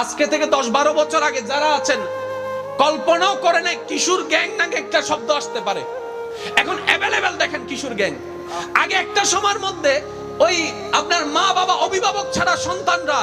আজকে থেকে 10-12 বছর আগে যারা আছেন কল্পনাও করে নাই কিশোর গ্যাং নাকি একটা শব্দ আসতে পারে। এখন অ্যাভেলেবেল দেখেন কিশোর গ্যাং। আগে একটা সময়ের মধ্যে ওই আপনার মা বাবা অভিভাবক ছাড়া সন্তানরা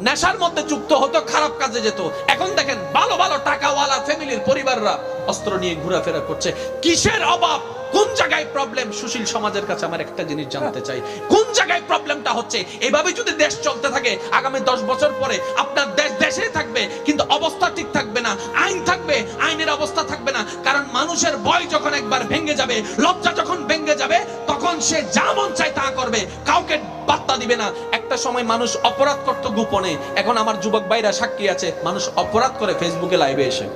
নেশার মধ্যে যুক্ত হতো, খারাপ কাজে যেত। এখন দেখেন ভালো ভালো টাকাওয়ালা ফ্যামিলির পরিবাররা অস্ত্র নিয়ে ঘোরাফেরা করছে। কিসের অভাব, কোন জায়গায় প্রবলেম? সুশীল সমাজের কাছে আমার একটা জিনিস জানতে চাই, কোন জায়গায় প্রবলেমটা হচ্ছে? এইভাবে যদি দেশ চলতে থাকে আগামী 10 বছর পরে আপনার দেশ দেশে থাকবে কিন্তু অবস্থা ঠিক থাকবে না, আইন থাকবে আইনের অবস্থা থাকবে না। কারণ মানুষের ভয় যখন একবার ভেঙে যাবে, লজ্জা যখন ভেঙে যাবে, তখন সে যা মন চায় তা করবে, কাউকে বার্তা দিবে না। একটা সময় মানুষ অপরাধ করত গোপনে, এখন আমার যুবক ভাইরা সাক্ষী আছে, মানুষ অপরাধ করে ফেসবুকে লাইভে এসে।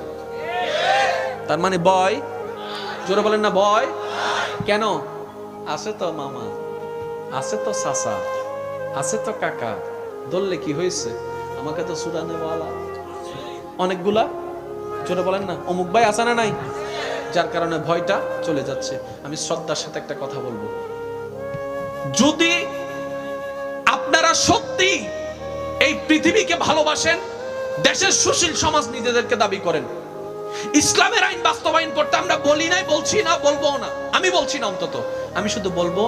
তার মানে ভয়, জোরে বলেন না ভয়। কেন? আছে তো মামা, আছে তো চাচা, আছে তো কাকা, ধরলে কি হয়েছে, আমাকে তো সুরানে বলা অনেকগুলা, জোরে বলেন না অমুক ভাই আছে না নাই, যার কারণে ভয়টা চলে যাচ্ছে। আমি শ্রদ্ধার সাথে একটা কথা বলবো, যদি আপনারা সত্যি এই পৃথিবীকে ভালোবাসেন, দেশের সুশীল সমাজ নিজেদেরকে দাবি করেন, ইসলামের আইন বাস্তবায়ন করতে আমরা বলি নাই, বলছি না, বলবো না, আমি বলছি না, অন্তত আমি শুধু বলবো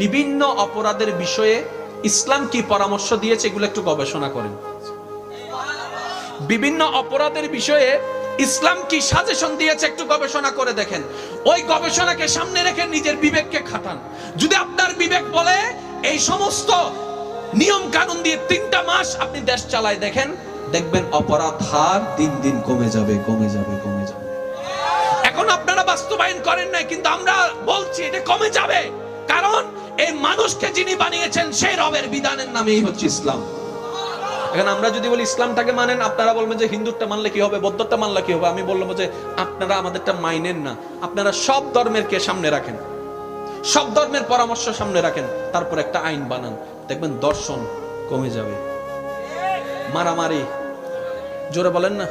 বিভিন্ন অপরাধের বিষয়ে ইসলাম কি পরামর্শ দিয়েছে এগুলো একটু গবেষণা করেন। বিভিন্ন অপরাধের বিষয়ে ইসলাম কি সাজেশন দিয়েছে একটু গবেষণা করে দেখেন। ওই গবেষণাকে সামনে রেখে নিজের বিবেককে খাটান। যদি আপনার বিবেক বলে এই সমস্ত নিয়ম কানুন দিয়ে 3টা মাস আপনি দেশ চালায় দেখেন, দেখবেন অপরাধ হার দিন দিন কমে যাবে, কমে যাবে, কমে যাবে। এখন আপনারা বাস্তবায়ন করেন নাই, কিন্তু আমরা বলছি এটা কমে যাবে, কারণ এই মানুষকে যিনি বানিয়েছেন সেই রবের বিধানের নামেই হচ্ছে ইসলাম। এখন আমরা যদি বলি ইসলামটাকে মানেন, আপনারা বলবেন যে হিন্দুরটা মানলে কি হবে, বৌদ্ধটা মানলে কি হবে। আমি বললাম যে আপনারা আমাদেরটা মাইনেন না, আপনারা সব ধর্মের কে সামনে রাখেন, সব ধর্মের পরামর্শ সামনে রাখেন, তারপর একটা আইন বানান, দেখবেন দর্শন কমে যাবে, মারামারি, জোরে বলেন না।